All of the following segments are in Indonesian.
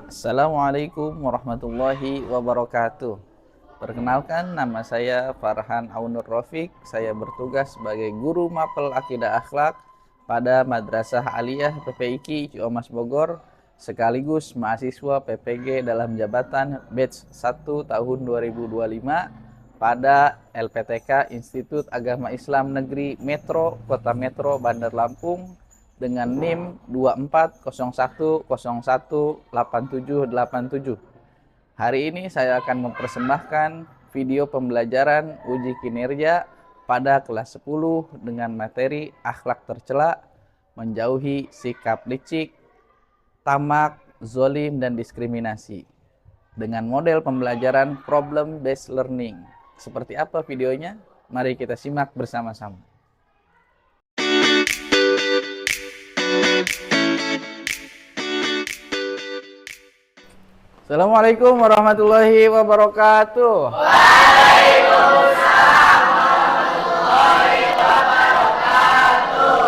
Assalamualaikum warahmatullahi wabarakatuh. Perkenalkan, nama saya Farhan Aunur Rafiq. Saya bertugas sebagai guru mapel akidah akhlak pada Madrasah Aliyah PPIQ Ciamas Bogor, sekaligus mahasiswa PPG dalam jabatan batch 1 tahun 2025 pada LPTK Institut Agama Islam Negeri Metro Kota Metro Bandar Lampung dengan NIM 2401018787. Hari ini saya akan mempersembahkan video pembelajaran uji kinerja pada kelas 10 dengan materi akhlak tercela, menjauhi sikap licik, tamak, zolim, dan diskriminasi. Dengan model pembelajaran problem based learning. Seperti apa videonya? Mari kita simak bersama-sama. Assalamualaikum warahmatullahi wabarakatuh. Waalaikumsalam warahmatullahi wabarakatuh.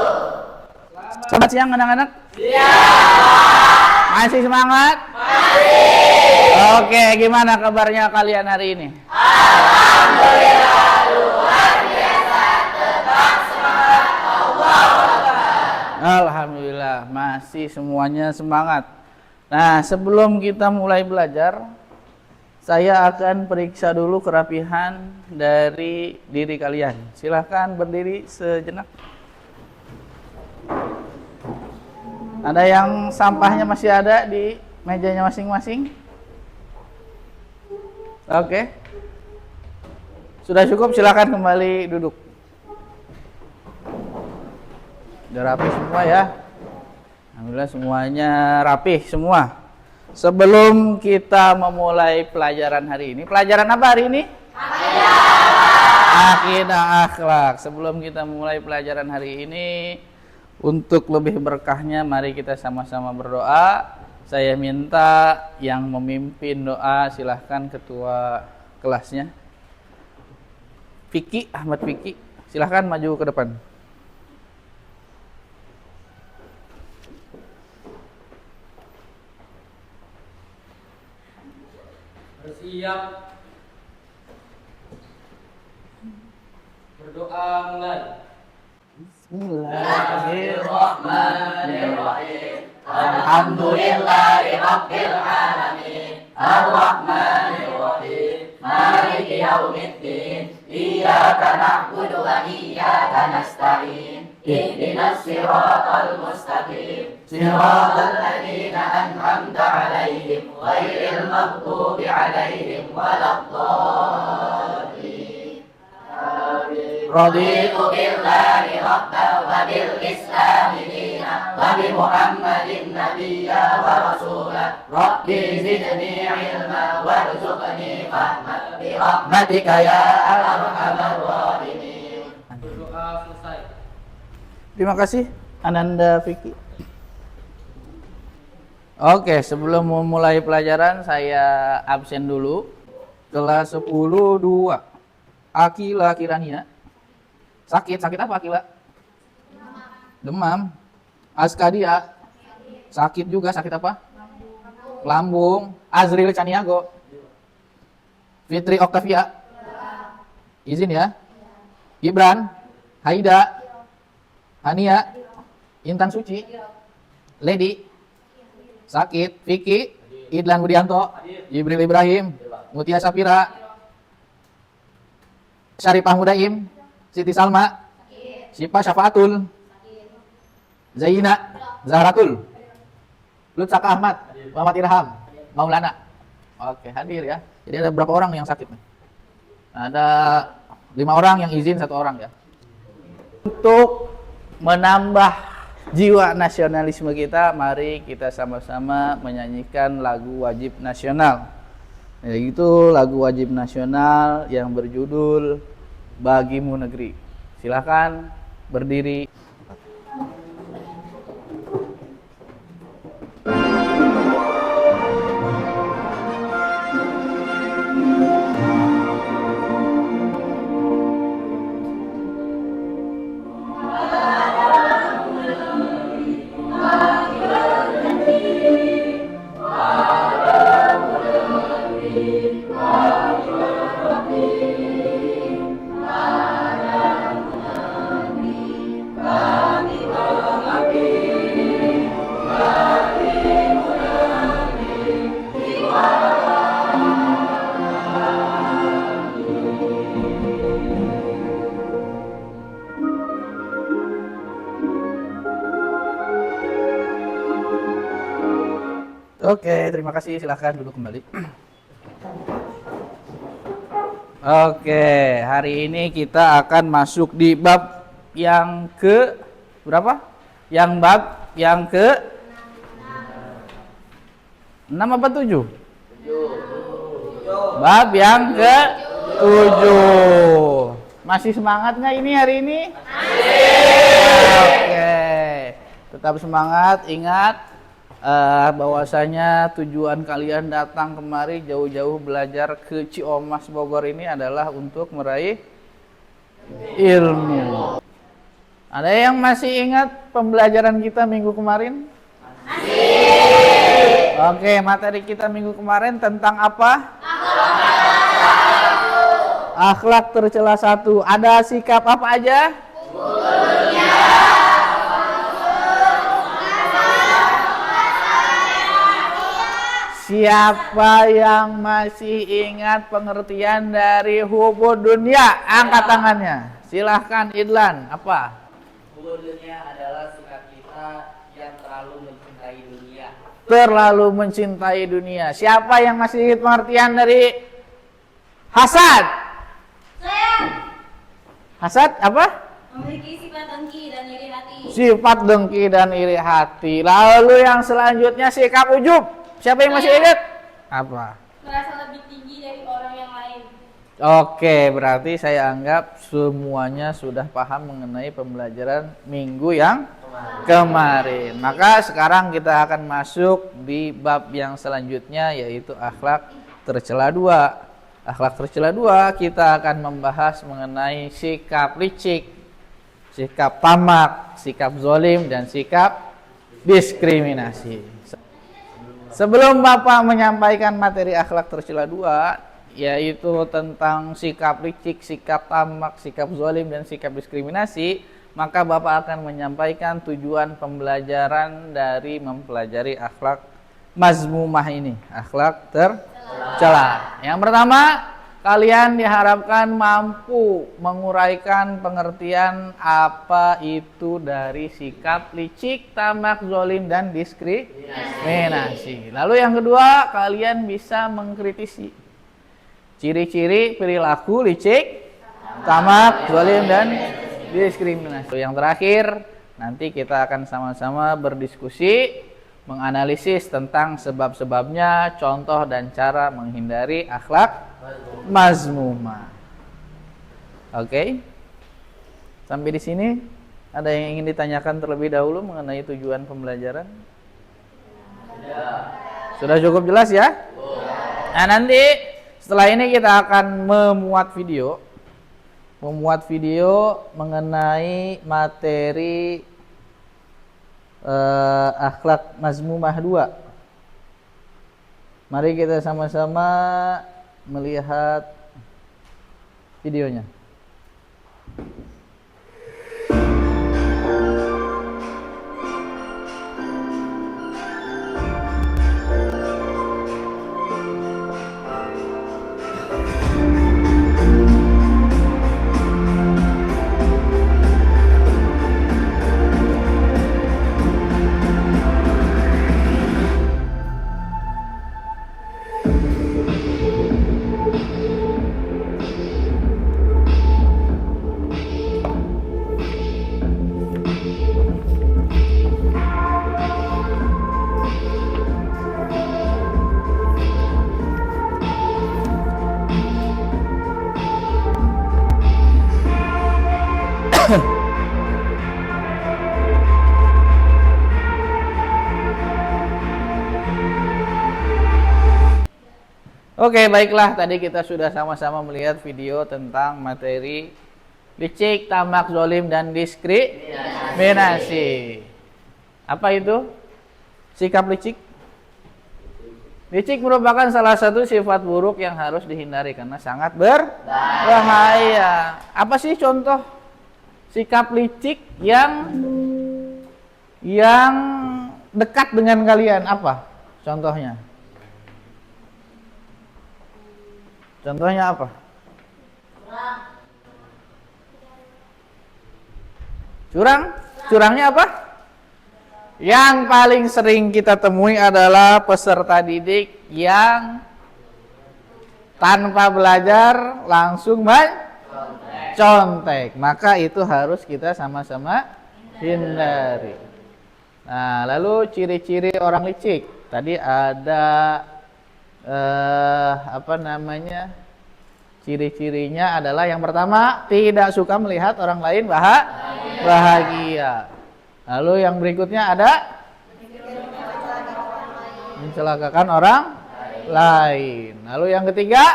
Selamat siang anak-anak. Siang. Masih semangat? Masih. Oke, gimana kabarnya kalian hari ini? Alhamdulillah, luar biasa. Tetap semangat. Alhamdulillah, masih semuanya semangat. Nah, sebelum kita mulai belajar, saya akan periksa dulu kerapihan dari diri kalian. Silahkan berdiri sejenak. Ada yang sampahnya masih ada di mejanya masing-masing? Oke. Sudah cukup, silahkan kembali duduk. Udah rapi semua ya? Alhamdulillah semuanya rapih semua. Sebelum kita memulai pelajaran hari ini, pelajaran apa hari ini? Akidah akhlak. Sebelum kita mulai pelajaran hari ini, untuk lebih berkahnya mari kita sama-sama berdoa. Saya minta yang memimpin doa, silahkan ketua kelasnya Fikri, Ahmad Fikri, silahkan maju ke depan. Bersiap. Berdoa mulai. Bismillahirrahmanirrahim. Alhamdulillahi rabbil alamin. Ar-Rahmanir-Rahim. Maliki yaumiddin. Iyyaka na'budu wa iyyaka nasta'in. Ihdinas siratal mustaqim. Siratal ladzina an'amta 'alaihim ghairil maghdubi 'alaihim waladdallin. Raditu billahi rabban wa bil islami dinan wa bi Muhammadin nabiyya wa rasula. Rabbi zidni ilma warzuqni fahma bi rahmatika ya arhamar rahimin. Berdoa selesai. Terima kasih Ananda Fikri. Oke, sebelum memulai pelajaran saya absen dulu. Kelas 10-2. Akila Kirania. Sakit apa Akila? Demam. Askadia. Sakit juga, sakit apa? Lambung. Azril Caniago. Fitri Oktavia. Izin ya. Gibran. Haida. Hania. Intan Suci. Lady. Sakit. Vicky. Idlan Budianto. Jibril Ibrahim. Mutia Safira. Syarifah Mudaim. Siti Salma. Sipa Syafaatul. Zaina. Zahratul. Lutsaka Ahmad. Muhammad Irham. Maulana. Oke, hadir ya. Jadi ada berapa orang yang sakit? Ada 5 orang yang izin, 1 orang ya. Untuk menambah jiwa nasionalisme kita, mari kita sama-sama menyanyikan lagu wajib nasional. Yaitu lagu wajib nasional yang berjudul Bagimu Negeri. Silakan berdiri. Bagi Oke, terima kasih. Silahkan duduk kembali. Oke, hari ini kita akan masuk di bab yang ke berapa? Yang bab yang ke 6 apa 7? Bab yang ke 7. Masih semangat nggak ini hari ini? Oke, tetap semangat. Ingat bahwasanya tujuan kalian datang kemari jauh-jauh belajar ke Ciomas Bogor ini adalah untuk meraih ilmu. Ada yang masih ingat pembelajaran kita minggu kemarin? Masih. Oke, materi kita minggu kemarin tentang apa? Akhlak tercela 1. Ada sikap apa aja? Siapa yang masih ingat pengertian dari hubud dunia? Angkat tangannya. Silahkan Idlan. Apa? Hubud dunia adalah sikap kita yang terlalu mencintai dunia. Terlalu mencintai dunia. Siapa yang masih ingat pengertian dari hasad? Saya Hasad apa? memiliki sifat dengki dan iri hati. Sifat dengki dan iri hati. Lalu yang selanjutnya sikap ujub. Siapa yang masih ingat? Apa? Merasa lebih tinggi dari orang yang lain. Oke, berarti saya anggap semuanya sudah paham mengenai pembelajaran minggu yang kemarin. Maka sekarang kita akan masuk di bab yang selanjutnya, yaitu akhlak tercela 2. Akhlak tercela 2 kita akan membahas mengenai sikap licik, sikap tamak, sikap zolim, dan sikap diskriminasi. Sebelum Bapak menyampaikan materi akhlak tercela 2, yaitu tentang sikap licik, sikap tamak, sikap zalim, dan sikap diskriminasi, maka Bapak akan menyampaikan tujuan pembelajaran dari mempelajari akhlak mazmumah ini, akhlak tercela. Yang pertama, kalian diharapkan mampu menguraikan pengertian apa itu dari sikap licik, tamak, zalim, dan diskriminasi. Lalu yang kedua, kalian bisa mengkritisi ciri-ciri perilaku licik, tamak, zalim, dan diskriminasi. Yang terakhir, nanti kita akan sama-sama berdiskusi, menganalisis tentang sebab-sebabnya, contoh dan cara menghindari akhlak mazmumah. Oke. Sampai di sini ada yang ingin ditanyakan terlebih dahulu mengenai tujuan pembelajaran? Sudah cukup jelas ya? Nah, nanti setelah ini kita akan memuat video mengenai materi akhlak mazmumah 2. Mari kita sama-sama melihat videonya. Oke, baiklah, tadi kita sudah sama-sama melihat video tentang materi licik, tamak, zalim, dan diskriminasi. Apa itu? Sikap licik? Licik merupakan salah satu sifat buruk yang harus dihindari karena sangat berbahaya. Apa sih contoh sikap licik yang dekat dengan kalian? Apa contohnya? Contohnya apa? Curang. Curangnya apa? Yang paling sering kita temui adalah peserta didik yang tanpa belajar langsung mencontek. Maka itu harus kita sama-sama hindari. Nah, lalu ciri-ciri orang licik. Tadi ada ciri-cirinya adalah yang pertama, tidak suka melihat orang lain bahagia. Lalu yang berikutnya ada mencelakakan orang lain. Lalu yang ketiga,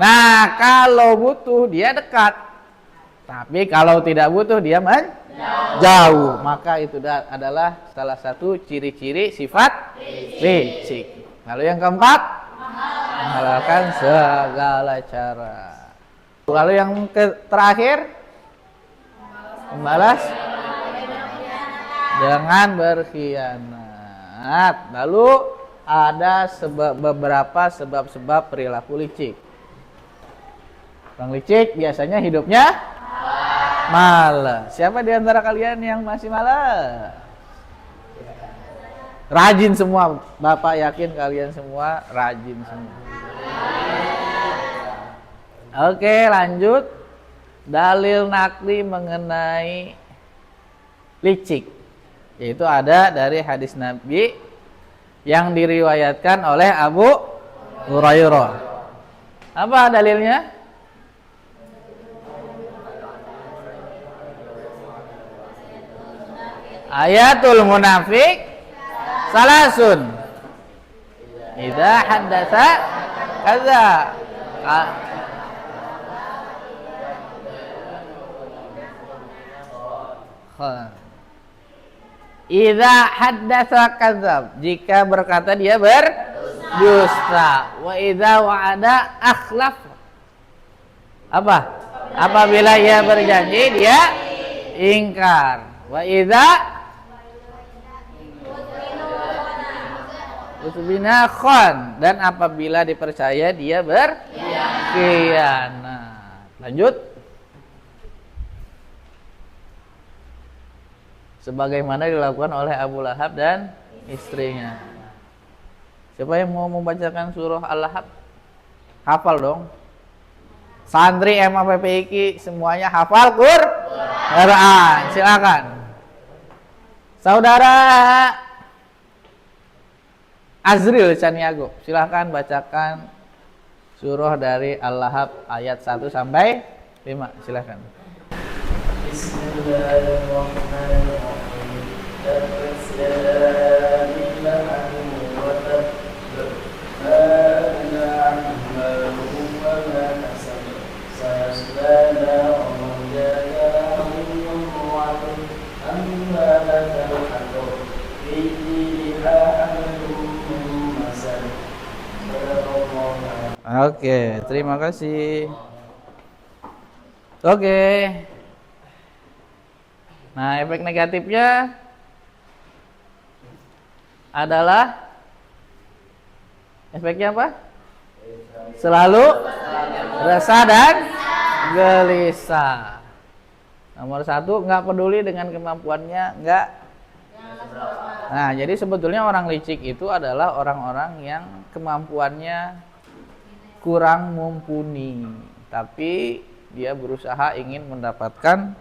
nah kalau butuh dia dekat, tapi kalau tidak butuh dia menjauh. Maka itu adalah salah satu ciri-ciri sifat licik. Lalu yang keempat, menghalalkan segala cara. Lalu yang terakhir, membalas dengan berkhianat. Lalu ada beberapa sebab-sebab perilaku licik. Orang licik biasanya hidupnya malas. Siapa di antara kalian yang masih malas? Rajin semua, Bapak yakin kalian semua rajin semua. Oke, lanjut. Dalil nakli mengenai licik, yaitu ada dari hadis Nabi yang diriwayatkan oleh Abu Hurairah. Apa dalilnya? Ayatul munafik salasun, idza haddatsa kadza. Idza haddatsa kadzab, jika berkata dia berdusta. Wa idza wa'ada akhlaf, apa? Apabila ia berjanji dia ingkar. Wa idza utbina khan, dan apabila dipercaya dia berkhianat. Lanjut. Sebagaimana dilakukan oleh Abu Lahab dan istrinya. Siapa yang mau membacakan surah Al-Lahab? Hafal dong. Santri MAPPIK semuanya hafal Quran. Silakan. Saudara Azril Caniago, silakan bacakan surah dari Al-Lahab ayat 1 sampai 5. Silakan. Bismillahirrahmanirrahim. Oke, terima kasih. Oke. Nah, efek negatifnya adalah efeknya apa? Selalu resah dan gelisah. Nomor 1, nggak peduli dengan kemampuannya, nggak. Nah, jadi sebetulnya orang licik itu adalah orang-orang yang kemampuannya kurang mumpuni, tapi dia berusaha ingin mendapatkan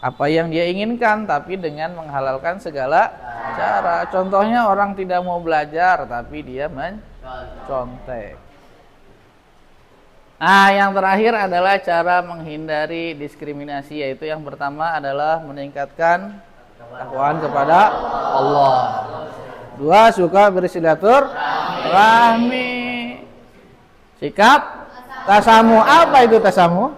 apa yang dia inginkan, tapi dengan menghalalkan segala cara. Contohnya orang tidak mau belajar, tapi dia mencontek. Nah, yang terakhir adalah cara menghindari diskriminasi, yaitu yang pertama adalah meningkatkan takwaan kepada Allah. 2, suka bersilaturahmi. Sikap tasamu. Apa itu tasamu?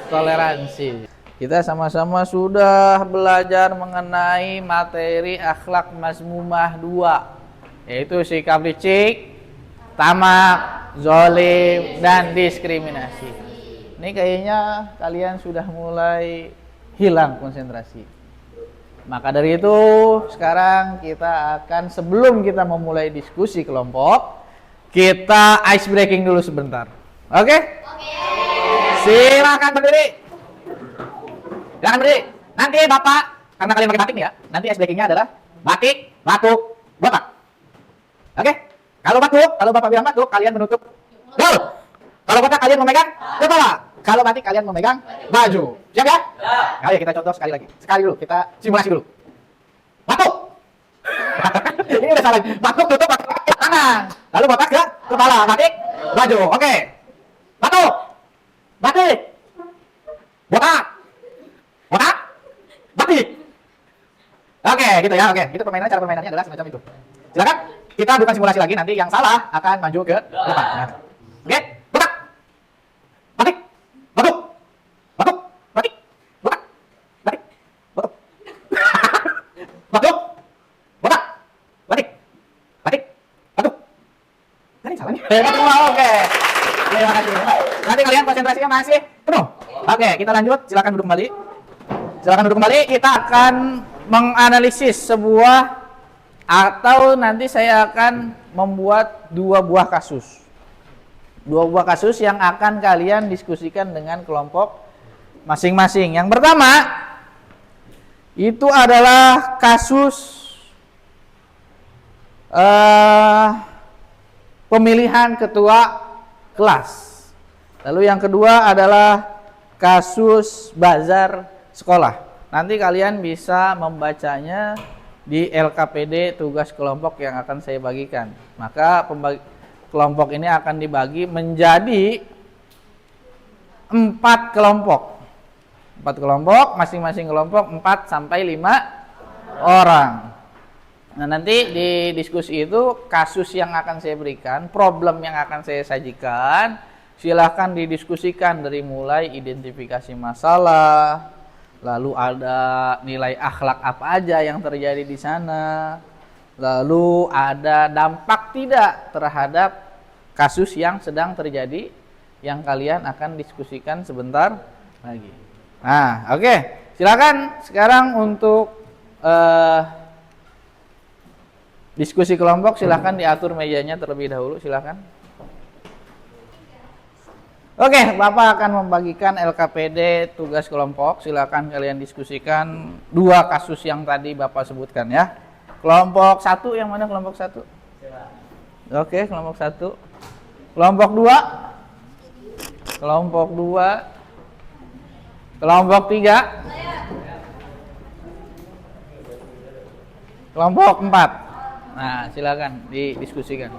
Toleransi. Kita sama-sama sudah belajar mengenai materi akhlak mazmumah 2, yaitu sikap licik, tamak, zalim, dan diskriminasi. Ini kayaknya kalian sudah mulai hilang konsentrasi. Maka dari itu, sekarang kita akan, sebelum kita memulai diskusi kelompok, kita ice breaking dulu sebentar. Oke? Silakan berdiri. Silakan berdiri. Nanti Bapak, karena kalian pakai batik nih ya, nanti SBK-nya adalah batik, batuk, botak. Oke? Kalau batuk, kalau Bapak bilang batuk, kalian menutup dul. Kalau botak kalian memegang kepala. Kalau batik kalian memegang baju. Siap ya? Ayo kita contoh sekali lagi. Sekali dulu, kita simulasi dulu. Batuk. Ini udah salah. Batuk tutup pakai tangan. Lalu botak ke kepala, batik, baju. Oke. Batuk. Batik. Botak. Botak. Batik. Oke, gitu ya. Oke, itu permainannya, cara permainannya adalah semacam itu. Silakan. Kita bukan simulasi lagi, nanti yang salah akan maju ke depan. Nah. Oke, botak. Batik. Batuk. Batuk. Batik. Botak. Batik. Batuk. Batuk. Botak. Batik. Batik. Batuk. Kan ini salah nih. Oke. Terima kasih. Nanti kalian konsentrasinya masih penuh. Oke, kita lanjut. Silakan duduk kembali. Silakan duduk kembali. Kita akan menganalisis sebuah atau nanti saya akan membuat dua buah kasus. Dua buah kasus yang akan kalian diskusikan dengan kelompok masing-masing. Yang pertama itu adalah kasus pemilihan ketua kelas. Lalu yang kedua adalah kasus bazar sekolah. Nanti kalian bisa membacanya di LKPD tugas kelompok yang akan saya bagikan. Maka kelompok ini akan dibagi menjadi 4 kelompok. 4 kelompok, masing-masing kelompok 4 sampai 5 orang. Nah, nanti di diskusi itu kasus yang akan saya berikan, problem yang akan saya sajikan, silahkan didiskusikan dari mulai identifikasi masalah, lalu ada nilai akhlak apa aja yang terjadi di sana, lalu ada dampak tidak terhadap kasus yang sedang terjadi yang kalian akan diskusikan sebentar lagi. Nah, oke. Silakan sekarang untuk diskusi kelompok, silahkan diatur mejanya terlebih dahulu, silahkan. Oke, Bapak akan membagikan LKPD tugas kelompok. Silahkan kalian diskusikan dua kasus yang tadi Bapak sebutkan ya. Kelompok 1, yang mana kelompok 1? Oke, kelompok 1. Kelompok 2? Kelompok 2. Kelompok 3? Kelompok 4. Nah, silakan didiskusikan.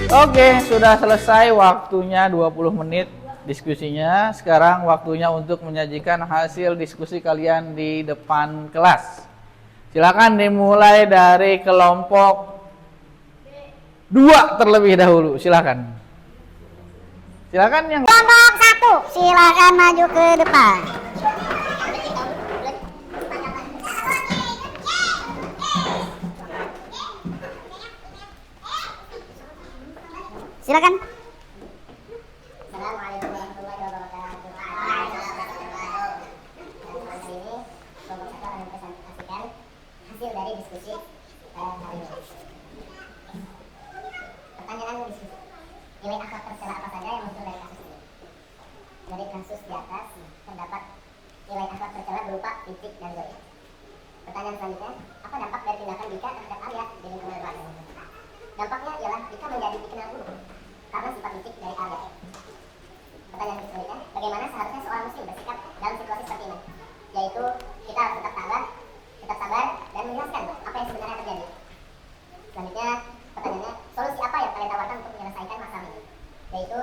Oke, sudah selesai waktunya 20 menit diskusinya. Sekarang waktunya untuk menyajikan hasil diskusi kalian di depan kelas. Silakan dimulai dari kelompok 2 terlebih dahulu. Silakan. Silakan yang Kelompok 1, silakan maju ke depan. Silakan. Assalamualaikum warahmatullahi wabarakatuh. Hari ini kelompok 1 akan mempresentasikan hasil dari diskusi hari ini. Pertanyaan diskusi. Nilai akhlak tercela apa saja yang muncul dari kasus ini? Dari kasus di atas terdapat nilai akhlak tercela berupa fisik dan zolim. Pertanyaan selanjutnya, apa dampak dari tindakan Dika terhadap Arya di lingkungan keluarga? Dampaknya ialah Dika menjadi dikenal buruk karena sifat licik dari Arya. Pertanyaan selanjutnya, bagaimana seharusnya seorang muslim bersikap dalam situasi seperti ini? Yaitu kita harus tetap sabar dan menjelaskan apa yang sebenarnya terjadi. Selanjutnya, pertanyaannya, solusi apa yang kalian tawarkan untuk menyelesaikan masalah ini? Yaitu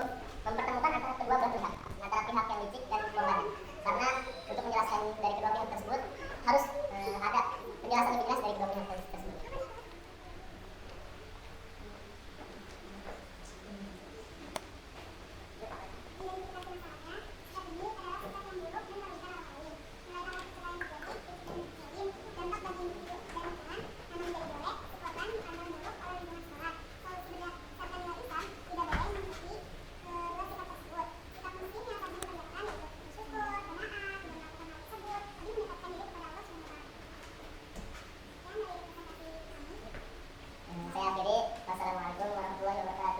mempertemukan antara kedua belah pihak, antara pihak yang licik dan korbannya. Karena untuk menjelaskan dari kedua pihak tersebut harus ada penjelasan lebih jelas dari kedua pihak tersebut.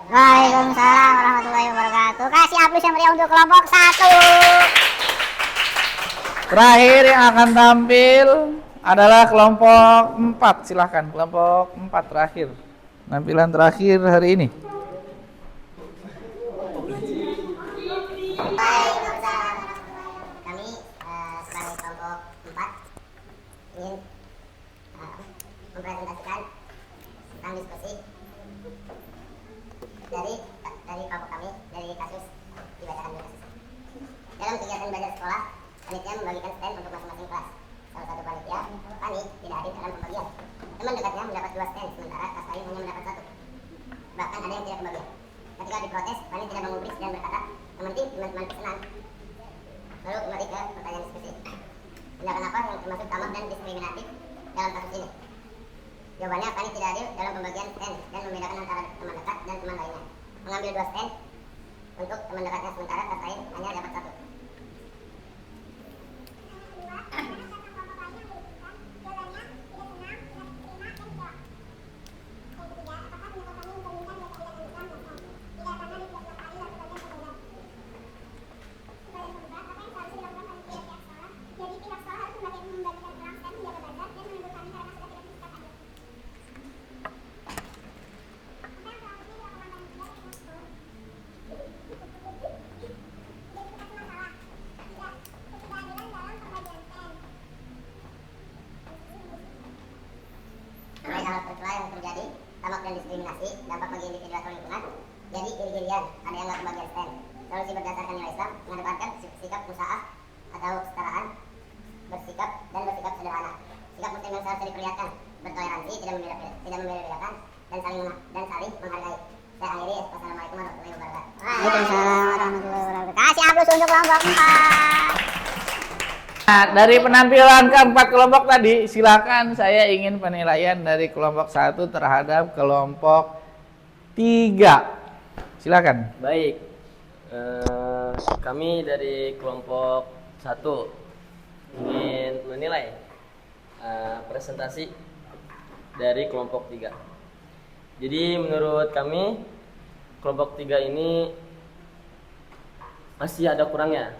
Waalaikumsalam warahmatullahi wabarakatuh. Kasih aplaus yang meriah untuk kelompok 1. Terakhir yang akan tampil adalah kelompok 4. Silahkan, kelompok 4 terakhir. Penampilan terakhir hari ini. Waalaikumsalam. Kami sebagai kelompok 4 ingin mempresentasikan tentang diskusi dari kelompok kami dari kasus dibacakan di kasus. Dalam kegiatan belajar sekolah, panitia membagikan stand untuk masing-masing kelas. Salah satu panitia, Pani, tidak hadir dalam pembagian. Teman dekatnya mendapat 2 stand, sementara kelas lain hanya mendapat 1. Bahkan ada yang tidak kebagian. Ketika diprotes, Pani tidak mengubris dan berkata, yang penting teman-teman senang. Lalu kembali ke pertanyaan diskusi. Tindakan apa yang termasuk tamak dan diskriminatif dalam kasus ini? Jawabannya, Pani tidak hadir dalam pembagian stand dan membedakan antara teman dekat dan teman lainnya. Mengambil 2 stand untuk teman dekatnya, sementara kelas lain hanya dapat 1. Hal tercela yang terjadi, tamak dan diskriminasi, dampak bagi individu atau lingkungan, jadi iri-irian, ada yang nggak kebagian stand. Solusi berdasarkan nilai Islam, mengedepankan sikap musaah atau kesetaraan, bersikap sederhana. Sikap muslim yang seharusnya diperlihatkan, bertoleransi, tidak membeda-bedakan, dan saling menghargai. Saya akhiri, wassalamualaikum warahmatullahi wabarakatuh. Waalaikumsalam warahmatullahi wabarakatuh. Kasih aplaus untuk kelompok 4. Nah, dari penampilan keempat kelompok tadi, silakan saya ingin penilaian dari kelompok 1 terhadap kelompok 3. Silakan. Baik, kami dari kelompok 1 ingin menilai presentasi dari kelompok 3. Jadi menurut kami kelompok 3 ini masih ada kurangnya.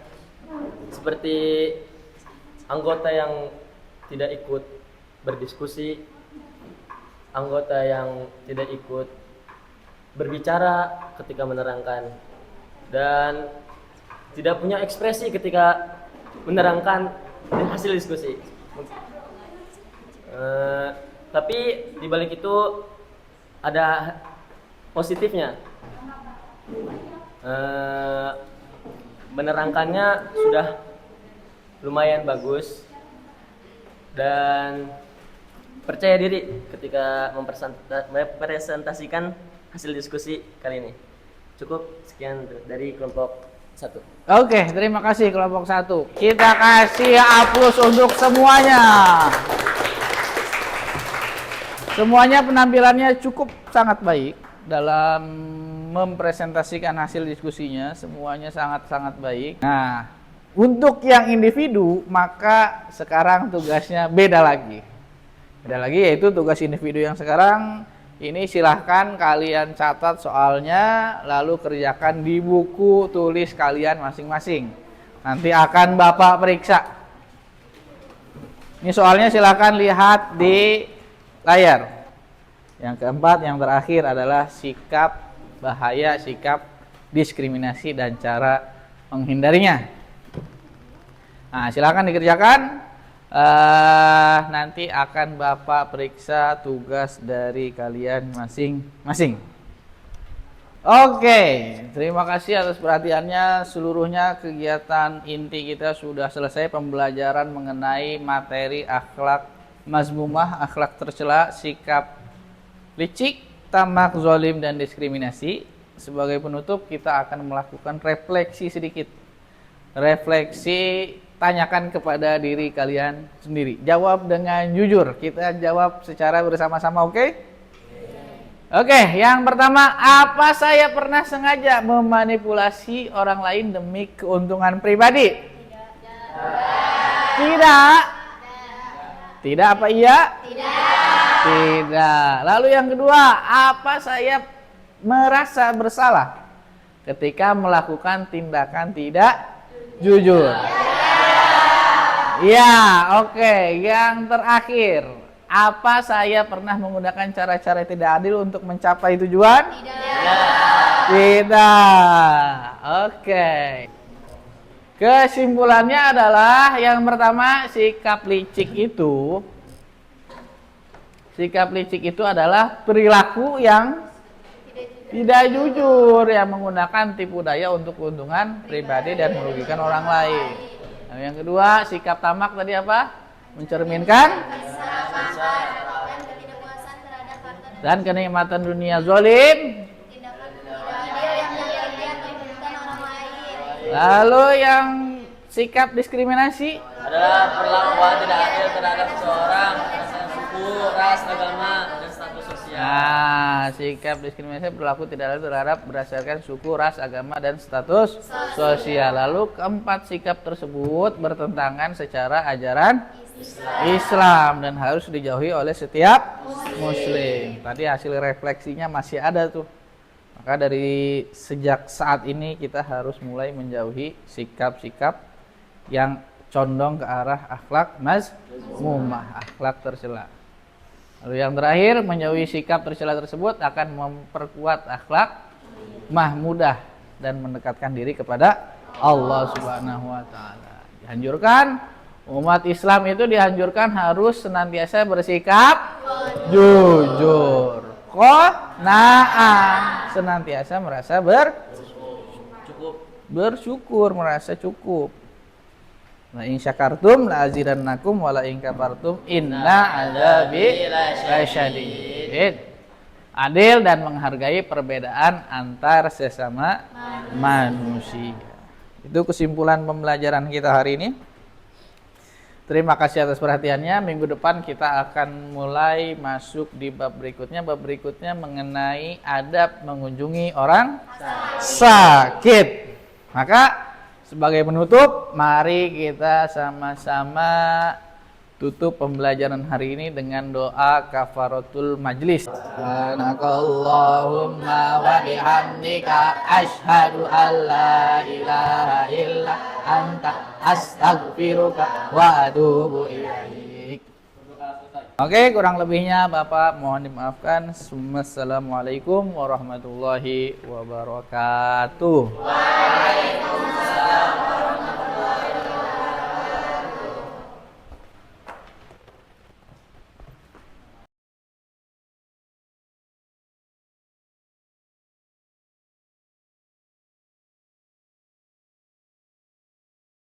Seperti anggota yang tidak ikut berdiskusi, anggota yang tidak ikut berbicara ketika menerangkan, dan tidak punya ekspresi ketika menerangkan hasil diskusi. Tapi dibalik itu ada positifnya. Menerangkannya sudah lumayan bagus dan percaya diri ketika mempresentasikan hasil diskusi kali ini. Cukup sekian dari kelompok 1. Oke, terima kasih kelompok 1. Kita kasih aplaus untuk semuanya. Semuanya penampilannya cukup sangat baik dalam mempresentasikan hasil diskusinya. Semuanya sangat-sangat baik. Nah, untuk yang individu, maka sekarang tugasnya beda lagi. Beda lagi, yaitu tugas individu yang sekarang ini silahkan kalian catat soalnya, lalu kerjakan di buku tulis kalian masing-masing. Nanti akan Bapak periksa. Ini soalnya silahkan lihat di layar. Yang keempat, yang terakhir adalah sikap bahaya, sikap diskriminasi dan cara menghindarinya. Nah, silakan dikerjakan. Nanti akan Bapak periksa tugas dari kalian masing-masing. Oke, terima kasih atas perhatiannya. Seluruhnya kegiatan inti kita sudah selesai, pembelajaran mengenai materi akhlak mazmumah, akhlak tercela, sikap licik, tamak, zolim, dan diskriminasi. Sebagai penutup, kita akan melakukan refleksi sedikit. Refleksi, tanyakan kepada diri kalian sendiri. Jawab dengan jujur. Kita jawab secara bersama-sama, oke? Oke, yang pertama, apa saya pernah sengaja memanipulasi orang lain demi keuntungan pribadi? Tidak. Tidak apa iya? Tidak. Lalu yang kedua, apa saya merasa bersalah ketika melakukan tindakan tidak jujur? Ya, oke. Yang terakhir, apa saya pernah menggunakan cara-cara tidak adil untuk mencapai tujuan? Tidak. Oke. Kesimpulannya adalah yang pertama, sikap licik itu adalah perilaku yang tidak jujur, yang menggunakan tipu daya untuk keuntungan pribadi dan merugikan orang lain. Nah, yang kedua, sikap tamak tadi apa? Mencerminkan dan kenikmatan dunia, zalim. Lalu yang sikap diskriminasi adalah perlakuan tidak adil terhadap seseorang berdasarkan suku, ras, agama, dan status sosial. Nah, sikap diskriminasi berlaku tidak adil terhadap berdasarkan suku, ras, agama, dan status sosial. Lalu keempat sikap tersebut bertentangan secara ajaran Islam dan harus dijauhi oleh setiap muslim. Tadi hasil refleksinya masih ada tuh. Maka dari sejak saat ini kita harus mulai menjauhi sikap-sikap yang condong ke arah akhlak mazmumah, akhlak tercela. Lalu yang terakhir, menjauhi sikap tercela tersebut akan memperkuat akhlak mahmudah dan mendekatkan diri kepada Allah Subhanahu wa taala. Dianjurkan umat Islam itu dianjurkan harus senantiasa bersikap jujur, qanaah, senantiasa merasa bersyukur, merasa cukup. La in syakartum la azidannakum wa la in kafartum inna adzabi lasyadid. Adil dan menghargai perbedaan antar sesama manusia. Itu kesimpulan pembelajaran kita hari ini. Terima kasih atas perhatiannya. Minggu depan kita akan mulai masuk di bab berikutnya. Bab berikutnya mengenai adab mengunjungi orang sakit. Maka sebagai penutup, mari kita sama-sama tutup pembelajaran hari ini dengan doa kafaratul majlis. Subhanakallahumma wa bihamdika asyhadu an la ilaha illa anta astaghfiruka wa atubu ilaik. Oke, kurang lebihnya Bapak mohon dimaafkan. Wassalamualaikum warahmatullahi wabarakatuh.